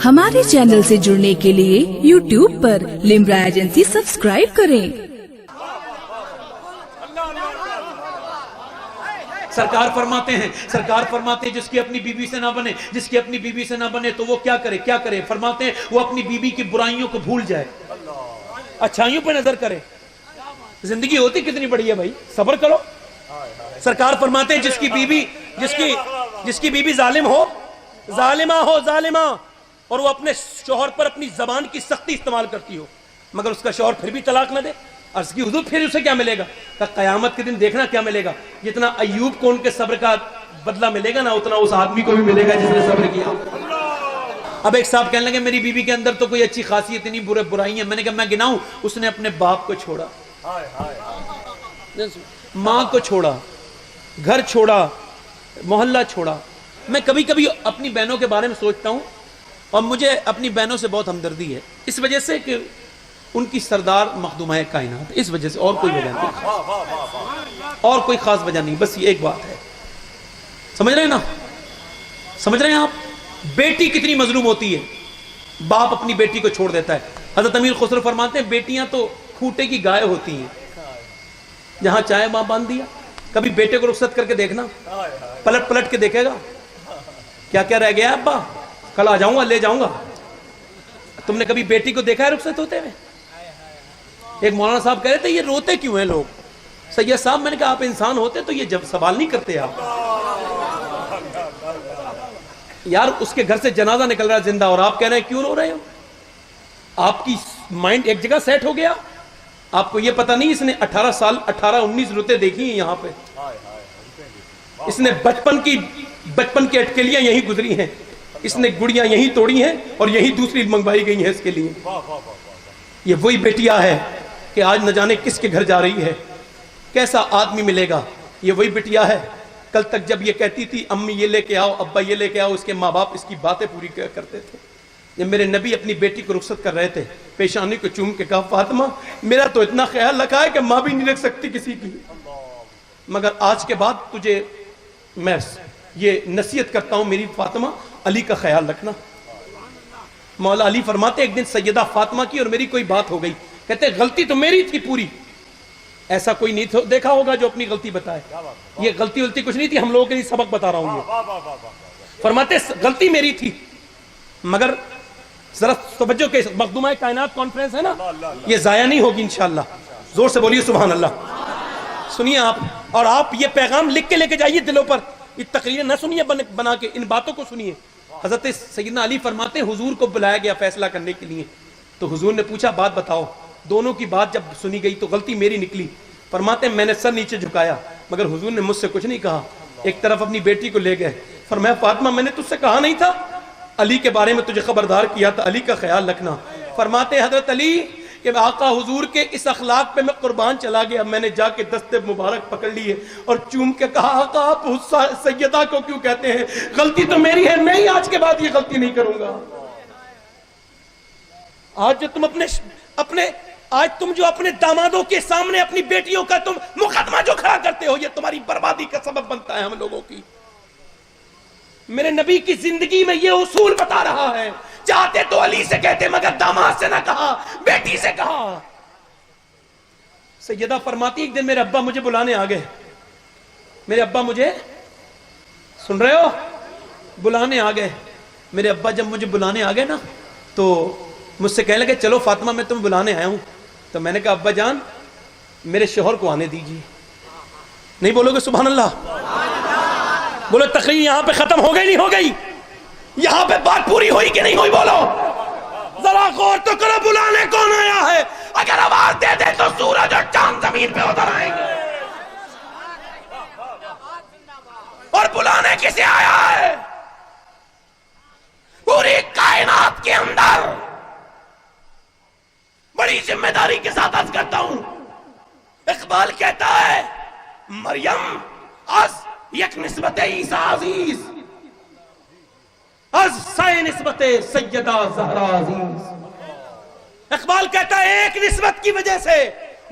ہمارے چینل سے جڑنے کے لیے YouTube پر لمرا ایجنسی سبسکرائب کریں۔ سرکار فرماتے ہیں جس کی اپنی بیوی سے نہ بنے تو وہ کیا کرے فرماتے ہیں وہ اپنی بیوی کی برائیوں کو بھول جائے، اچھائیوں پہ نظر کرے۔ زندگی ہوتی کتنی بڑی ہے بھائی، صبر کرو۔ سرکار فرماتے ہیں جس کی بیوی ظالمہ اور وہ اپنے شوہر پر اپنی زبان کی سختی استعمال کرتی ہو مگر اس کا شوہر پھر بھی طلاق نہ دے، عرض کی حضور پھر اسے کیا ملے گا؟ کہ قیامت کے دن دیکھنا کیا ملے گا، جتنا ایوب کو ان کے صبر کا بدلہ ملے گا نا اتنا اس آدمی کو بھی ملے گا جس نے صبر کیا۔ اب ایک صاحب کہنے لگے میری بیوی کے اندر تو کوئی اچھی خاصیت نہیں، برائی ہیں۔ میں نے کہا میں گناؤں؟ اس نے اپنے باپ کو چھوڑا، ماں کو چھوڑا، گھر چھوڑا، محلہ چھوڑا۔ میں کبھی کبھی اپنی بہنوں کے بارے میں سوچتا ہوں اور مجھے اپنی بہنوں سے بہت ہمدردی ہے، اس وجہ سے کہ ان کی سردار مخدومہ کائنات، اس وجہ سے، اور کوئی وجہ نہیں، اور کوئی خاص وجہ نہیں، بس یہ ایک بات ہے۔ سمجھ رہے ہیں نا؟ سمجھ رہے ہیں آپ؟ بیٹی کتنی مظلوم ہوتی ہے، باپ اپنی بیٹی کو چھوڑ دیتا ہے۔ حضرت امیر خسرو فرماتے ہیں بیٹیاں تو کھوٹے کی گائے ہوتی ہیں، جہاں چائے ماں باندھ دیا۔ کبھی بیٹے کو رخصت کر کے دیکھنا، پلٹ کے دیکھے گا کیا کیا رہ گیا ابا، کل آ جاؤں گا لے جاؤں گا۔ تم نے کبھی بیٹی کو دیکھا ہے رخصت ہوتے ہوئے؟ ایک مولانا صاحب کہہ رہے تھے یہ روتے کیوں ہیں لوگ؟ سید صاحب میں نے کہا آپ انسان ہوتے تو یہ جب سوال نہیں کرتے آپ۔ یار اس کے گھر سے جنازہ نکل رہا ہے زندہ اور آپ کہہ رہے ہیں کیوں رو رہے ہو؟ آپ کی مائنڈ ایک جگہ سیٹ ہو گیا، آپ کو یہ پتہ نہیں اس نے 18 رتیں دیکھی ہیں یہاں پہ، اس نے بچپن کی اٹکلیاں یہی گزری ہیں، اس نے گڑیاں یہی توڑی ہیں اور یہی دوسری منگوائی گئی ہیں اس کے لیے۔ یہ وہی بیٹیا ہے کہ آج نہ جانے کس کے گھر جا رہی ہے، کیسا آدمی ملے گا۔ یہ وہی بیٹیا ہے کل تک جب یہ کہتی تھی امی یہ لے کے آؤ ابا یہ لے کے آؤ، اس کے ماں باپ اس کی باتیں پوری کرتے تھے۔ یہ میرے نبی اپنی بیٹی کو رخصت کر رہے تھے، پیشانی کو چوم کے کہا فاطمہ میرا تو اتنا خیال رکھا ہے کہ ماں بھی نہیں رکھ سکتی کسی کی، مگر آج کے بعد تجھے میں یہ نصیحت کرتا ہوں میری فاطمہ علی کا خیال رکھنا۔ مولا علی فرماتے ایک دن سیدہ فاطمہ کی اور میری کوئی بات ہو گئی، کہتے غلطی تو میری تھی پوری، ایسا کوئی نہیں دیکھا ہوگا جو اپنی غلطی بتائے، یہ غلطی کچھ نہیں تھی، ہم لوگوں کے لیے سبق بتا رہا ہوں۔ یہ فرماتے غلطی میری تھی مگر ذرا توجہ کے مخدومہ کائنات کانفرنس ہے نا، یہ ضائع نہیں ہوگی انشاءاللہ، زور سے بولیے سبحان اللہ۔ سنیے آپ، اور آپ یہ پیغام لکھ کے لے کے جائیے دلوں پر، یہ تقریریں نہ سنیے بنا کے، ان باتوں کو سنیے۔ حضرت سیدنا علی فرماتے ہیں حضور کو بلایا گیا فیصلہ کرنے کے لیے، تو حضور نے پوچھا بات بتاؤ۔ دونوں کی بات جب سنی گئی تو غلطی میری نکلی۔ فرماتے ہیں میں نے سر نیچے جھکایا مگر حضور نے مجھ سے کچھ نہیں کہا، ایک طرف اپنی بیٹی کو لے گئے۔ فرمایا فاطمہ میں نے تجھ سے کہا نہیں تھا، علی کے بارے میں تجھے خبردار کیا تھا، علی کا خیال رکھنا۔ فرماتے ہیں حضرت علی کہ آقا حضور کے اس اخلاق پہ میں قربان چلا گیا، میں نے جا کے دست مبارک پکڑ لیے اور چوم کے کہا آقا آپ سیدہ کو کیوں کہتے ہیں، غلطی تو میری ہے، میں ہی آج کے بعد یہ غلطی نہیں کروں گا۔ آج تم جو اپنے دامادوں کے سامنے اپنی بیٹیوں کا تم مقدمہ جو کھڑا کرتے ہو، یہ تمہاری بربادی کا سبب بنتا ہے ہم لوگوں کی۔ میرے نبی کی زندگی میں یہ اصول بتا رہا ہے، چاہتے تو علی سے کہتے مگر داماد سے نہ کہا، بیٹی سے کہا۔ سیدہ فرماتی ایک دن میرے ابا مجھے بلانے آ گئے، میرے ابا مجھے سن رہے ہو بلانے آ گئے۔ میرے ابا جب مجھے بلانے آ گئے نا تو مجھ سے کہنے لگے چلو فاطمہ میں تمہیں بلانے آیا ہوں۔ تو میں نے کہا ابا جان میرے شوہر کو آنے دیجیے۔ نہیں بولو گے سبحان اللہ؟ بولو تقریر یہاں پہ ختم ہو گئی نہیں ہو گئی؟ یہاں پہ بات پوری ہوئی کہ نہیں ہوئی؟ بولو ذرا غور تو کرو، بلانے کون آیا ہے؟ اگر آواز دے دے تو سورج اور چاند زمین پہ اتر آئیں گے۔ اور بلانے کسے آیا ہے؟ پوری کائنات کے اندر بڑی ذمہ داری کے ساتھ عرض کرتا ہوں، اقبال کہتا ہے مریم از یک نسبت عیسیٰ عزیز، از سائے نسبت سیدہ زہرا عزیز۔ اقبال کہتا ہے ایک نسبت کی وجہ سے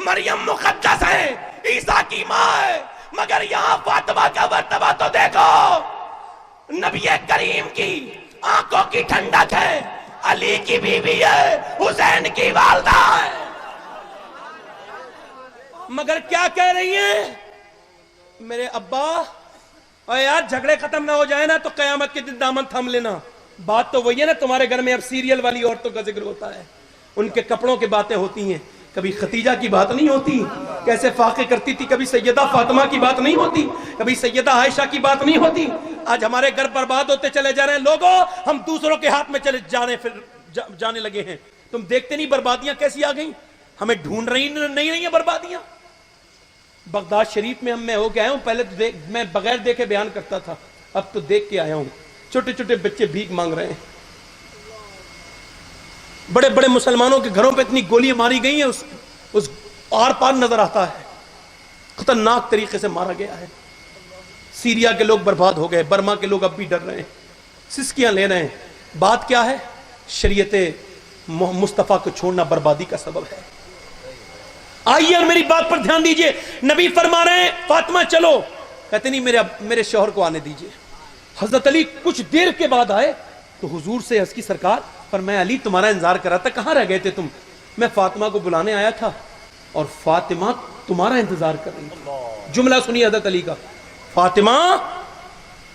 مریم مقدس ہے، عیسیٰ کی ماں ہے، مگر یہاں فاطمہ کا مرتبہ تو دیکھو، نبی کریم کی آنکھوں کی ٹھنڈک ہے، علی کی بیوی ہے، حسین کی والدہ ہے، مگر کیا کہہ رہی ہیں؟ میرے ابا، اور یار جھگڑے ختم نہ ہو جائے نا تو قیامت کے دن دامن تھام لینا. بات تو وہی ہے نا، تمہارے گھر میں اب سیریل والی عورتوں کا ذکر ہوتا ہے، ان کے کپڑوں کی باتیں ہوتی ہیں، کبھی ختیجہ کی بات نہیں ہوتی کیسے فاقے کرتی تھی، کبھی سیدہ فاطمہ کی بات نہیں ہوتی، کبھی سیدہ عائشہ کی بات نہیں ہوتی. آج ہمارے گھر برباد ہوتے چلے جا رہے ہیں لوگوں، ہم دوسروں کے ہاتھ میں چلے جانے لگے ہیں. تم دیکھتے نہیں بربادیاں کیسی آ گئیں، ہمیں ڈھونڈ رہی نہیں رہی ہیں بربادیاں. بغداد شریف میں میں ہو کے آیا ہوں، پہلے تو میں بغیر دیکھے بیان کرتا تھا، اب تو دیکھ کے آیا ہوں. چھوٹے چھوٹے بچے بھیک مانگ رہے ہیں، بڑے بڑے مسلمانوں کے گھروں پہ اتنی گولیاں ماری گئی ہیں، اس آر پار نظر آتا ہے، خطرناک طریقے سے مارا گیا ہے. سیریا کے لوگ برباد ہو گئے، برما کے لوگ اب بھی ڈر رہے ہیں، سسکیاں لے رہے ہیں. بات کیا ہے؟ شریعت مصطفیٰ کو چھوڑنا بربادی کا سبب ہے. آئیے اور میری بات پر دھیان دیجئے. نبی فرما رہے ہیں فاطمہ چلو، کہتے نہیں میرے شوہر کو آنے دیجئے. حضرت علی کچھ دیر کے بعد آئے تو حضور سے عرض کی سرکار، فرمایا علی تمہارا انتظار کر رہا تھا، کہاں رہ گئے تھے تم؟ میں فاطمہ کو بلانے آیا تھا اور فاطمہ تمہارا انتظار کر رہی تھی. جملہ سنی حضرت علی کا، فاطمہ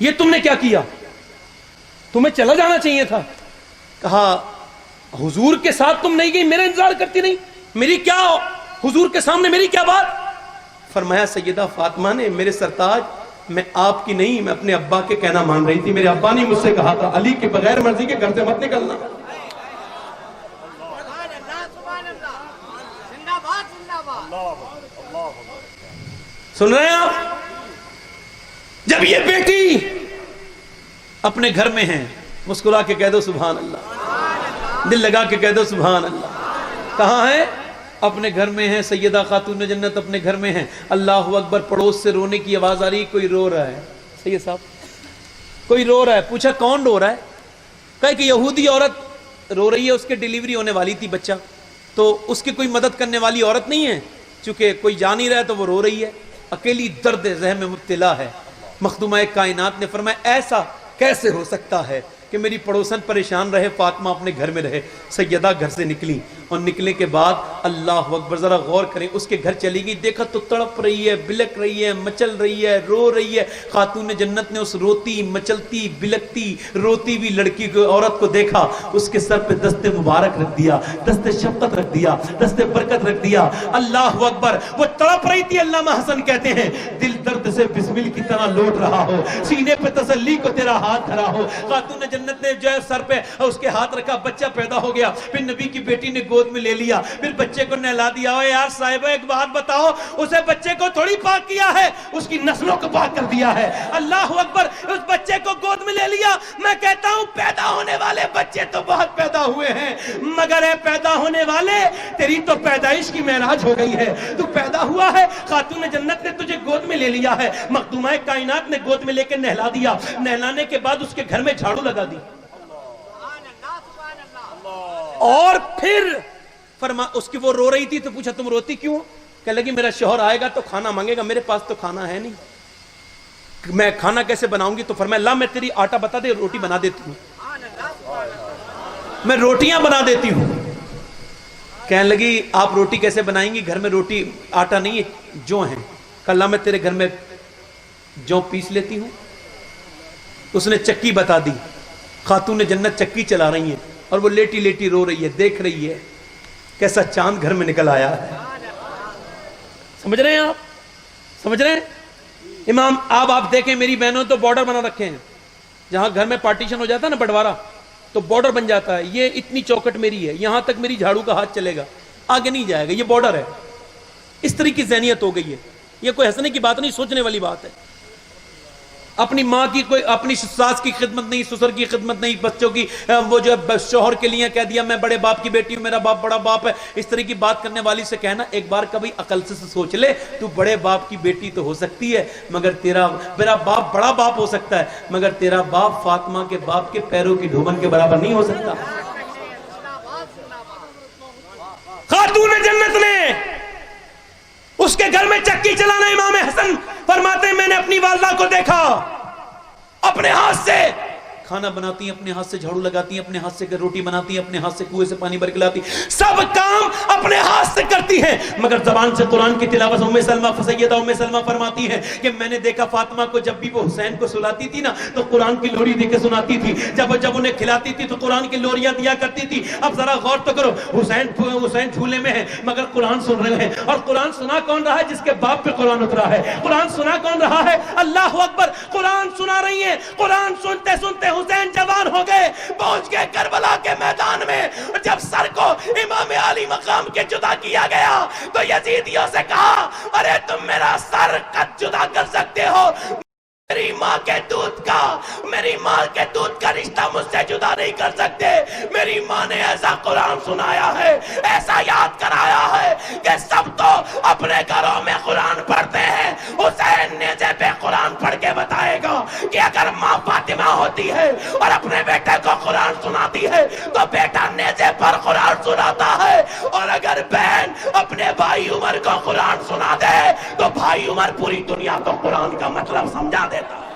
یہ تم نے کیا کیا؟ تمہیں چلا جانا چاہیے تھا. کہا حضور کے ساتھ تم نہیں گئی، میرا انتظار کرتی نہیں، میری کیا حضور کے سامنے میری کیا بات؟ فرمایا سیدہ فاطمہ نے میرے سرتاج، میں آپ کی نہیں، میں اپنے ابا کے کہنا مان رہی تھی. میرے ابا نے مجھ سے کہا تھا علی کے بغیر مرضی کے گھر سے مت نکلنا. سن رہے ہیں آپ؟ جب یہ بیٹی اپنے گھر میں ہیں، مسکرا کے کہہ دو سبحان اللہ، دل لگا کے کہہ دو سبحان اللہ. کہاں ہے؟ اپنے گھر میں ہیں. سیدہ خاتون جنت اپنے گھر میں ہیں. اللہ اکبر. پڑوس سے رونے کی آواز آ رہی، کوئی رو رہا ہے. سید صاحب کوئی رو رہا ہے. پوچھا کون رو رہا ہے؟ کہا کہ یہودی عورت رو رہی ہے، اس کے ڈیلیوری ہونے والی تھی بچہ، تو اس کی کوئی مدد کرنے والی عورت نہیں ہے، چونکہ کوئی جا نہیں رہا ہے تو وہ رو رہی ہے، اکیلی درد ذہن میں مبتلا ہے. مخدومہ کائنات نے فرمایا ایسا کیسے ہو سکتا ہے کہ میری پڑوسن پریشان رہے، فاطمہ اپنے گھر میں رہے. سیدہ گھر سے نکلی اور نکلنے کے بعد اللہ اکبر، ذرا غور کریں، اس کے گھر چلی گئی، دیکھا تو تڑپ رہی ہے، بلک رہی ہے، مچل رہی ہے، رو رہی ہے. خاتون جنت نے اس روتی مچلتی بلکتی روتی بھی لڑکی کو، عورت کو دیکھا، اس کے سر پہ دست مبارک رکھ دیا، دست شفقت رکھ دیا، دست برکت رکھ دیا. اللہ اکبر. وہ تڑپ رہی تھی. علامہ حسن کہتے ہیں دل درد سے بسمل کی طرح لوٹ رہا ہو، سینے پہ تسلی کو تیرا ہاتھ دھرا ہو. خاتون جنت نے جو ہے سر پہ اس کے ہاتھ رکھا، بچہ پیدا ہو گیا. پھر نبی کی بیٹی نے گود میں لے لیا، پھر بچے کو نہلا دیا. اوے یار صاحبہ ایک بات بتاؤ، اسے بچے کو تھوڑی پاک کیا ہے، اس کی نسلوں کو پاک کر دیا ہے. اللہ اکبر. اس بچے کو گود میں لے لیا. میں کہتا ہوں پیدا ہونے والے بچے تو بہت پیدا ہوئے ہیں، مگر اے پیدا ہونے والے، تیری تو پیدائش کی معراج ہو گئی ہے. تو پیدا ہوا ہے، خاتون جنت نے تجھے گود میں لے لیا ہے، مخدومہ کائنات نے گود میں لے کے نہلا دیا. نہلانے کے بعد اس کے گھر میں جھاڑو لگا دی. اور پھر فرما اس کی، وہ رو رہی تھی تو پوچھا تم روتی کیوں؟ کہنے لگی میرا شوہر آئے گا تو کھانا مانگے گا، میرے پاس تو کھانا ہے نہیں، میں کھانا کیسے بناؤں گی؟ تو فرمایا لا میں تیری آٹا بتا دے، روٹی بنا دیتی ہوں، میں روٹیاں بنا دیتی ہوں. کہنے لگی آپ روٹی کیسے بنائیں گی؟ گھر میں روٹی آٹا نہیں ہے، جو ہیں. کہا لا میں تیرے گھر میں جو پیس لیتی ہوں. اس نے چکی بتا دی. خاتون جنت چکی چلا رہی ہیں اور وہ لیٹی لیٹی رو رہی ہے، دیکھ رہی ہے کیسا چاند گھر میں نکل آیا ہے. سمجھ رہے ہیں آپ؟ سمجھ رہے ہیں؟ امام آپ دیکھیں، میری بہنوں تو بارڈر بنا رکھے ہیں، جہاں گھر میں پارٹیشن ہو جاتا ہے نا بٹوارا، تو بارڈر بن جاتا ہے. یہ اتنی چوکٹ میری ہے، یہاں تک میری جھاڑو کا ہاتھ چلے گا، آگے نہیں جائے گا، یہ بارڈر ہے. اس طرح کی ذہنیت ہو گئی ہے. یہ کوئی ہنسنے کی بات نہیں، سوچنے والی بات ہے. اپنی ماں کی کوئی، اپنی ساس کی خدمت نہیں، سسر کی خدمت نہیں، بچوں کی وہ جو شوہر کے لیے کہہ دیا میں بڑے باپ کی بیٹی ہوں، میرا باپ بڑا باپ ہے. اس طرح کی بات کرنے والی سے کہنا ایک بار کبھی عقل سے سوچ لے، تو بڑے باپ کی بیٹی تو ہو سکتی ہے، مگر میرا باپ بڑا باپ ہو سکتا ہے، مگر تیرا باپ فاطمہ کے باپ کے پیروں کی دھوبن کے برابر نہیں ہو سکتا. خاتون جنت نے اس کے گھر میں چکی چلانا. امام حسن فرماتے ہیں میں نے اپنی والدہ کو دیکھا، اپنے ہاتھ سے کھانا بناتی ہیں اپنے ہاتھ سے، جھاڑو لگاتی ہیں اپنے ہاتھ سے، روٹی بناتی ہیں اپنے ہاتھ سے، کنویں سے پانی بھر کے لاتی، سب کام اپنے ہاتھ سے کرتی ہیں، مگر زبان سے قرآن کی تلاوت سیدہ ام سلمہ فرماتی ہیں کہ میں نے دیکھا فاطمہ کو جب بھی وہ حسین کو سلاتی تھی نا تو قرآن کی لوری دے کے سناتی تھی، جب انہیں کھلاتی تھی تو قرآن کی لوریاں دیا کرتی تھی۔ اب ذرا غور تو کرو، حسین جھولے میں ہے مگر قرآن سن رہے ہیں، اور قرآن سنا کون رہا ہے؟ جس کے باپ پہ قرآن اترا ہے۔ قرآن سنا کون رہا ہے؟ اللہ اکبر، قرآن سنا رہی ہیں۔ قرآن سنتے سنتے حسین جوان ہو گئے، پہنچ گئے کربلا کے میدان میں۔ جب سر کو امام علی مقام کے جدا کیا گیا تو یزیدیوں سے کہا ارے تم میرا سر قد جدا کر سکتے ہو، میری ماں کے دودھ کا رشتہ مجھ سے جدا نہیں کر سکتے۔ میری ماں نے ایسا قرآن سنایا ہے، ایسا یاد کرایا ہے کہ سب تو اپنے گھروں میں قرآن پڑھتے ہیں۔ حسین نیزے پہ قرآن پڑھ کے بتائے گا کہ اگر ماں فاطمہ ہوتی ہے اور اپنے بیٹے کو قرآن سناتی ہے تو بیٹا نیزے پر قرآن سناتا ہے، اور اگر بہن اپنے بھائی عمر کو قرآن سنا دے تو بھائی عمر پوری دنیا کو قرآن کا مطلب سمجھا دیتا ہے۔